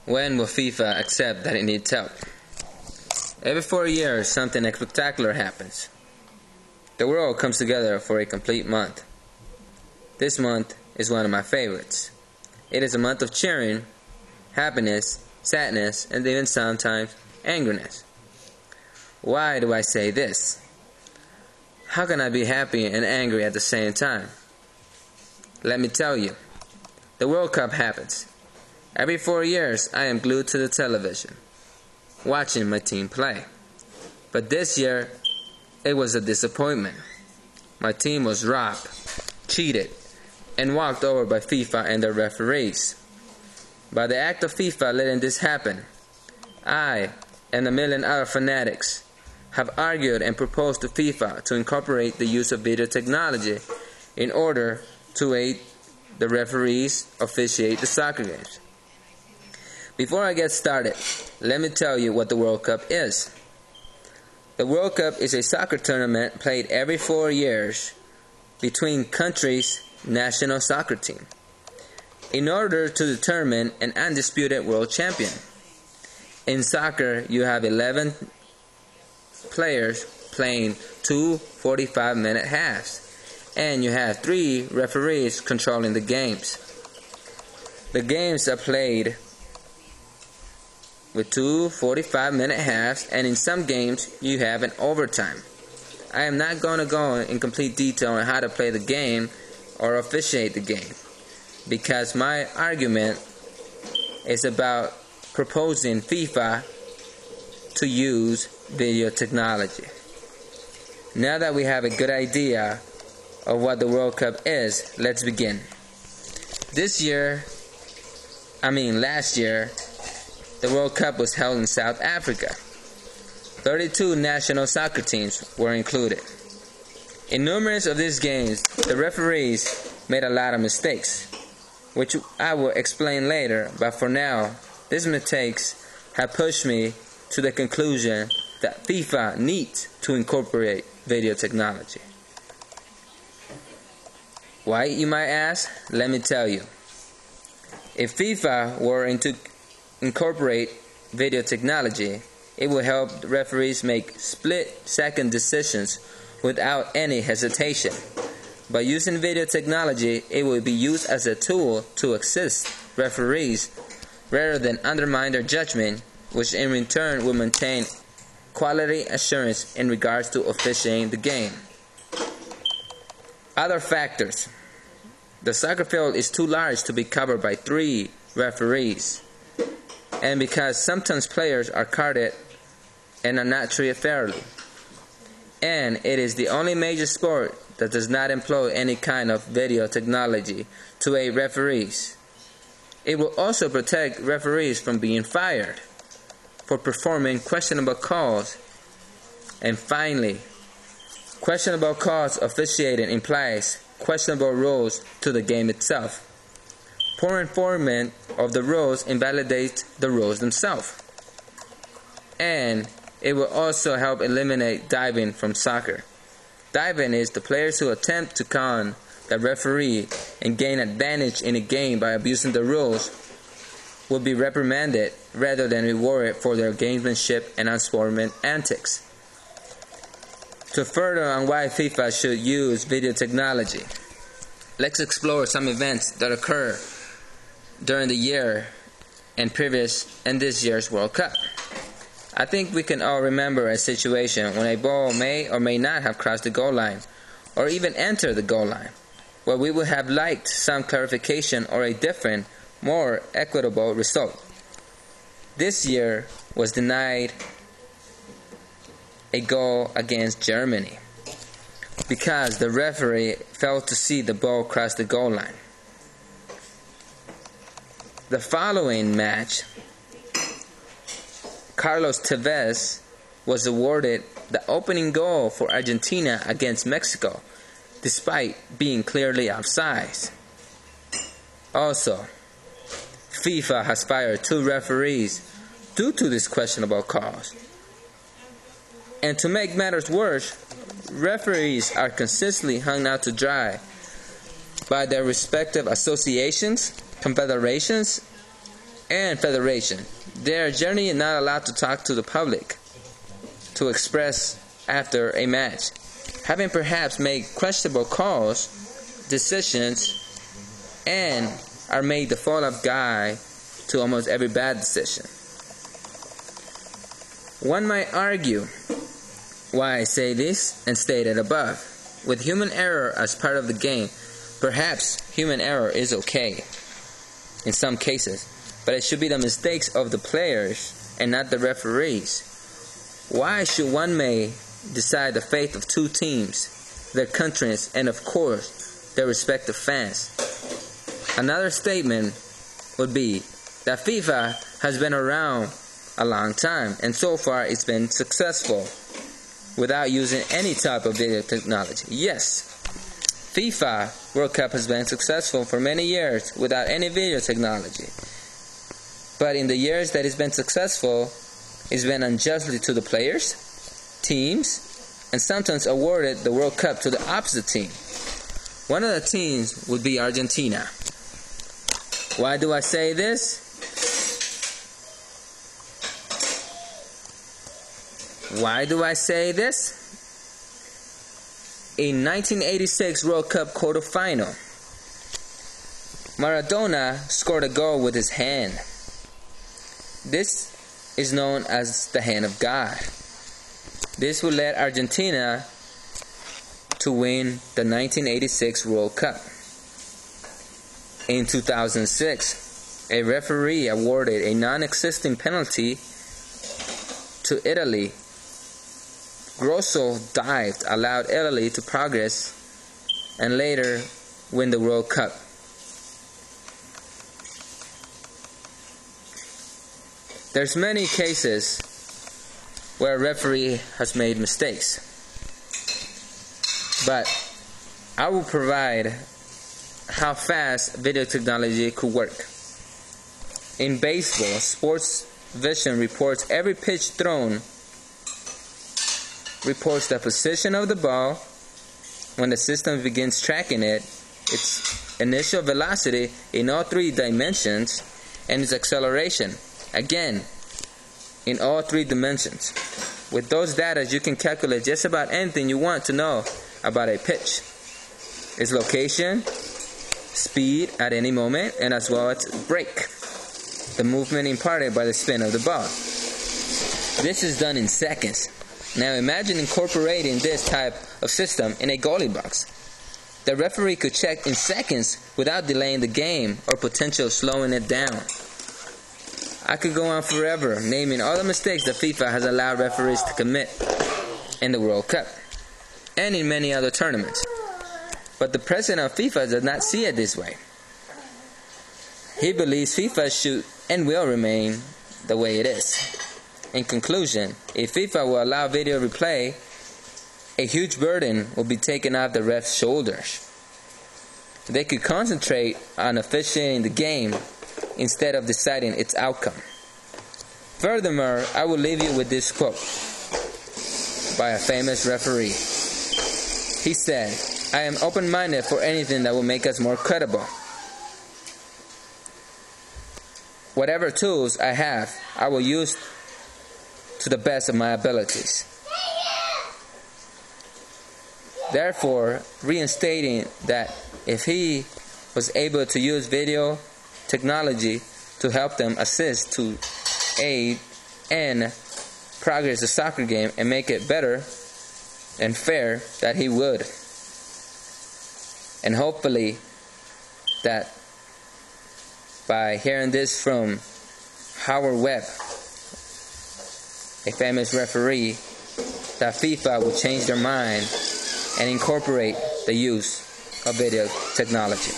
When will FIFA accept that it needs help? Every 4 years, something spectacular happens. The world comes together for a complete month. This month is one of my favorites. It is a month of cheering, happiness, sadness, and even sometimes angriness. Why do I say this? How can I be happy and angry at the same time? Let me tell you. The World Cup happens. Every 4 years, I am glued to the television, watching my team play. But this year, it was a disappointment. My team was robbed, cheated, and walked over by FIFA and their referees. By the act of FIFA letting this happen, I and a million other fanatics have argued and proposed to FIFA to incorporate the use of video technology in order to aid the referees officiate the soccer games. Before I get started, let me tell you what the World Cup is. The World Cup is a soccer tournament played every 4 years between countries' national soccer team in order to determine an undisputed world champion. In soccer, you have 11 players playing 2 45-minute halves, and you have 3 referees controlling the games. The games are played with 2 45-minute halves, and in some games you have an overtime. I am not going to go in complete detail on how to play the game or officiate the game, because my argument is about proposing FIFA to use video technology. Now that we have a good idea of what the World Cup is, let's begin. Last year, the World Cup was held in South Africa. 32 national soccer teams were included. In numerous of these games, the referees made a lot of mistakes, which I will explain later, but for now, these mistakes have pushed me to the conclusion that FIFA needs to incorporate video technology. Why, you might ask? Let me tell you. If FIFA were to incorporate video technology, it will help referees make split-second decisions without any hesitation. By using video technology, it will be used as a tool to assist referees rather than undermine their judgment, which in return will maintain quality assurance in regards to officiating the game. Other factors. The soccer field is too large to be covered by 3 referees, and because sometimes players are carded and are not treated fairly. And it is the only major sport that does not employ any kind of video technology to aid referees. It will also protect referees from being fired for performing questionable calls. And finally, questionable calls officiating implies questionable rules to the game itself. Poor enforcement of the rules invalidates the rules themselves. And it will also help eliminate diving from soccer. Diving is the players who attempt to con the referee and gain advantage in a game by abusing the rules will be reprimanded rather than rewarded for their gamesmanship and unsportsmanlike antics. To further on why FIFA should use video technology, let's explore some events that occur during the year and this year's World Cup. I think we can all remember a situation when a ball may or may not have crossed the goal line or even entered the goal line, where we would have liked some clarification or a different, more equitable result. This year was denied a goal against Germany because the referee failed to see the ball cross the goal line. The following match, Carlos Tevez was awarded the opening goal for Argentina against Mexico, despite being clearly offside. Also, FIFA has fired 2 referees due to this questionable calls. And to make matters worse, referees are consistently hung out to dry by their respective associations, confederations, and federation. They are generally not allowed to talk to the public, to express after a match, having perhaps made questionable calls, decisions, and are made the fall of guy to almost every bad decision. One might argue why I say this and state it above. With human error as part of the game, perhaps human error is okay in some cases, but it should be the mistakes of the players and not the referees. Why should one may decide the fate of two teams, their countries, and of course, their respective fans? Another statement would be that FIFA has been around a long time, and so far it's been successful without using any type of video technology. Yes, FIFA World Cup has been successful for many years without any video technology. But in the years that it's been successful, it's been unjustly to the players, teams, and sometimes awarded the World Cup to the opposite team. One of the teams would be Argentina. Why do I say this? Why do I say this? In 1986 World Cup quarterfinal, Maradona scored a goal with his hand. This is known as the hand of God. This would lead Argentina to win the 1986 World Cup. In 2006, a referee awarded a non-existing penalty to Italy. Grosso dived, allowed Italy to progress and later win the World Cup. There's many cases where a referee has made mistakes, but I will provide how fast video technology could work. In baseball, Sports Vision reports every pitch thrown, reports the position of the ball when the system begins tracking it, its initial velocity in all three dimensions, and its acceleration, again, in all three dimensions. With those data, you can calculate just about anything you want to know about a pitch. Its location, speed at any moment, and as well as break, the movement imparted by the spin of the ball. This is done in seconds. Now imagine incorporating this type of system in a goalie box. The referee could check in seconds without delaying the game or potentially slowing it down. I could go on forever naming all the mistakes that FIFA has allowed referees to commit in the World Cup and in many other tournaments. But the president of FIFA does not see it this way. He believes FIFA should and will remain the way it is. In conclusion, if FIFA will allow video replay, a huge burden will be taken off the ref's shoulders. They could concentrate on officiating the game instead of deciding its outcome. Furthermore, I will leave you with this quote by a famous referee. He said, "I am open-minded for anything that will make us more credible. Whatever tools I have, I will use to the best of my abilities." Therefore, reinstating that if he was able to use video technology to help them assist, to aid and progress the soccer game and make it better and fair, that he would. And hopefully that by hearing this from Howard Webb, a famous referee, that FIFA will change their mind and incorporate the use of video technology.